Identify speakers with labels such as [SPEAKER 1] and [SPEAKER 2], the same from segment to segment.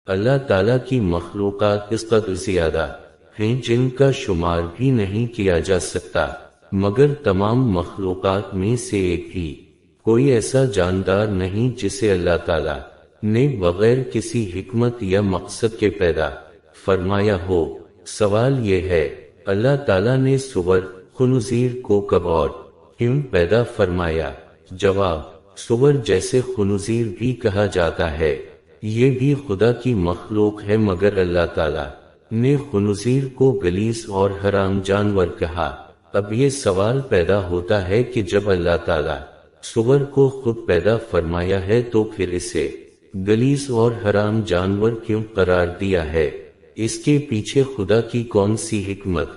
[SPEAKER 1] اللہ تعالیٰ کی مخلوقات اس قدر زیادہ ہیں جن کا شمار بھی نہیں کیا جا سکتا، مگر تمام مخلوقات میں سے ایک بھی کوئی ایسا جاندار نہیں جسے اللہ تعالیٰ نے بغیر کسی حکمت یا مقصد کے پیدا فرمایا ہو۔ سوال یہ ہے، اللہ تعالیٰ نے سور خنزیر کو کب اور کیوں پیدا فرمایا؟ جواب، سور جیسے خنزیر بھی کہا جاتا ہے، یہ بھی خدا کی مخلوق ہے، مگر اللہ تعالیٰ نے خنزیر کو غلیظ اور حرام جانور کہا۔ اب یہ سوال پیدا ہوتا ہے کہ جب اللہ تعالیٰ سور کو خود پیدا فرمایا ہے تو پھر اسے غلیظ اور حرام جانور کیوں قرار دیا ہے؟ اس کے پیچھے خدا کی کون سی حکمت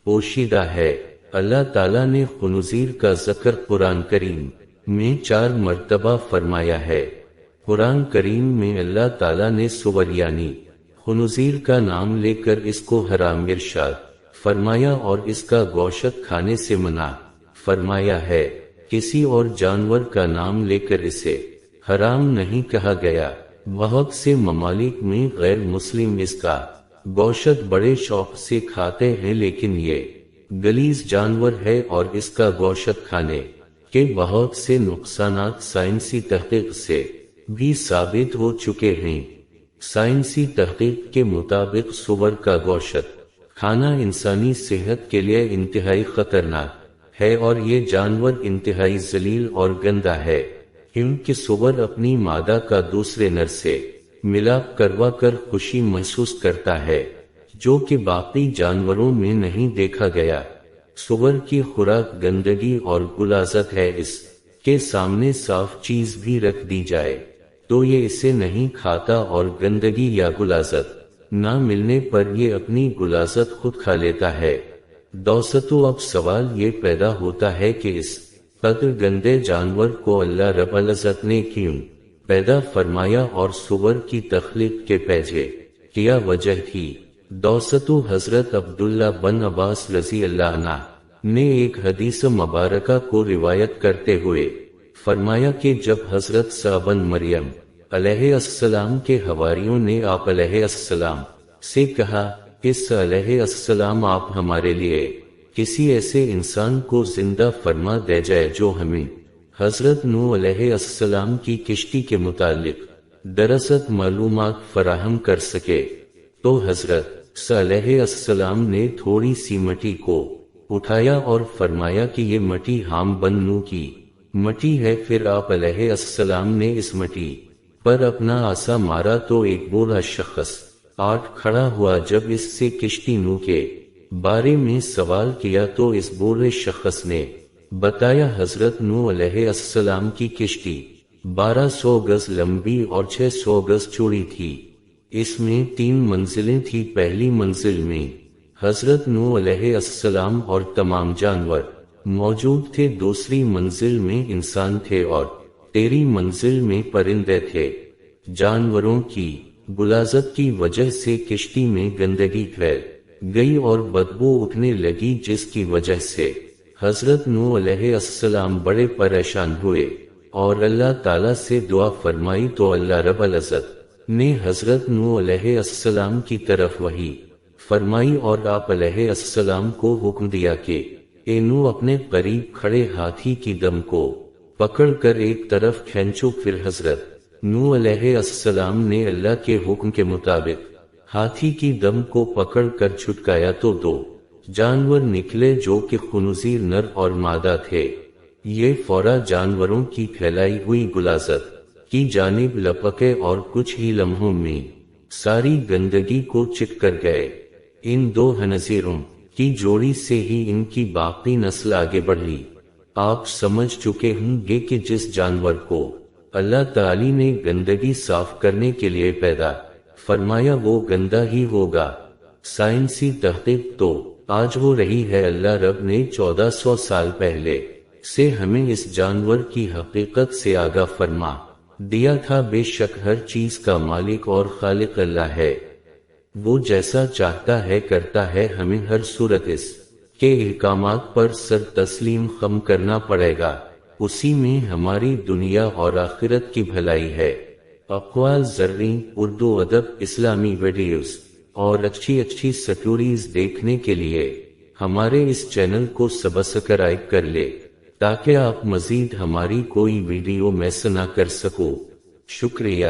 [SPEAKER 1] پوشیدہ ہے؟ اللہ تعالیٰ نے خنزیر کا ذکر قرآن کریم میں 4 مرتبہ فرمایا ہے۔ قرآن کریم میں اللہ تعالیٰ نے سور یعنی خنزیر کا نام لے کر اس کو حرام ارشاد فرمایا اور اس کا گوشت کھانے سے منع فرمایا ہے۔ کسی اور جانور کا نام لے کر اسے حرام نہیں کہا گیا۔ بہت سے ممالک میں غیر مسلم اس کا گوشت بڑے شوق سے کھاتے ہیں، لیکن یہ غلیظ جانور ہے اور اس کا گوشت کھانے کے بہت سے نقصانات سائنسی تحقیق سے بھی ثابت ہو چکے ہیں۔ سائنسی تحقیق کے مطابق سور کا گوشت کھانا انسانی صحت کے لیے انتہائی خطرناک ہے اور یہ جانور انتہائی ذلیل اور گندا ہے، کیونکہ سور اپنی مادہ کا دوسرے نر سے ملاپ کروا کر خوشی محسوس کرتا ہے، جو کہ باقی جانوروں میں نہیں دیکھا گیا۔ سور کی خوراک گندگی اور غلاظت ہے، اس کے سامنے صاف چیز بھی رکھ دی جائے تو یہ اسے نہیں کھاتا اور گندگی یا غلاظت نہ ملنے پر یہ اپنی غلاظت خود کھا لیتا ہے۔ دوستو، اب سوال یہ پیدا ہوتا ہے کہ اس قدر گندے جانور کو اللہ رب العزت نے کیوں پیدا فرمایا اور سور کی تخلیق کے پیچھے کیا وجہ تھی؟ دوستو، حضرت عبداللہ بن عباس رضی اللہ عنہ نے ایک حدیث مبارکہ کو روایت کرتے ہوئے فرمایا کہ جب حضرت عیسیٰ بن مریم علیہ السلام کے حواریوں نے آپ علیہ السلام سے کہا، عیسیٰ علیہ السلام، آپ ہمارے لیے کسی ایسے انسان کو زندہ فرما دے جائے جو ہمیں حضرت نوح علیہ السلام کی کشتی کے متعلق درست معلومات فراہم کر سکے، تو حضرت عیسیٰ علیہ السلام نے تھوڑی سی مٹی کو اٹھایا اور فرمایا کہ یہ مٹی ہام بن نوح کی مٹی ہے۔ پھر آپ علیہ السلام نے اس مٹی پر اپنا عصا مارا تو ایک بوڑھا شخص آٹھ کھڑا ہوا۔ جب اس سے کشتی نوح کے بارے میں سوال کیا تو اس بوڑھے شخص نے بتایا، حضرت نوح علیہ السلام کی کشتی 1200 گز لمبی اور 600 گز چوڑی تھی۔ اس میں 3 منزلیں تھی۔ پہلی منزل میں حضرت نوح علیہ السلام اور تمام جانور موجود تھے، دوسری منزل میں انسان تھے اور تیسری منزل میں پرندے تھے۔ جانوروں کی غلاظت کی وجہ سے کشتی میں گندگی پھیل گئی اور بدبو اٹھنے لگی، جس کی وجہ سے حضرت نوح علیہ السلام بڑے پریشان ہوئے اور اللہ تعالیٰ سے دعا فرمائی تو اللہ رب العزت نے حضرت نوح علیہ السلام کی طرف وحی فرمائی اور آپ علیہ السلام کو حکم دیا کہ اے نوح، اپنے قریب کھڑے ہاتھی کی دم کو پکڑ کر ایک طرف کھینچو۔ پھر حضرت نوح علیہ السلام نے اللہ کے حکم کے مطابق ہاتھی کی دم کو پکڑ کر چھٹکایا تو 2 جانور نکلے جو کہ خنزیر نر اور مادہ تھے۔ یہ فورا جانوروں کی پھیلائی ہوئی غلاظت کی جانب لپکے اور کچھ ہی لمحوں میں ساری گندگی کو چٹ کر گئے۔ ان 2 خنزیروں کی جوڑی سے ہی ان کی باقی نسل آگے بڑھی۔ آپ سمجھ چکے ہوں گے کہ جس جانور کو اللہ تعالی نے گندگی صاف کرنے کے لیے پیدا فرمایا وہ گندا ہی ہوگا۔ سائنسی تحقیق تو آج ہو رہی ہے۔ اللہ رب نے 1400 سال پہلے سے ہمیں اس جانور کی حقیقت سے آگاہ فرما دیا تھا۔ بے شک ہر چیز کا مالک اور خالق اللہ ہے، وہ جیسا چاہتا ہے کرتا ہے۔ ہمیں ہر صورت اس کے احکامات پر سر تسلیم خم کرنا پڑے گا، اسی میں ہماری دنیا اور آخرت کی بھلائی ہے۔ اقوال زرعی، اردو ادب، اسلامی ویڈیوز اور اچھی سٹوریز دیکھنے کے لیے ہمارے اس چینل کو سبسکرائب کر لے تاکہ آپ مزید ہماری کوئی ویڈیو مس نہ کر سکو۔ شکریہ۔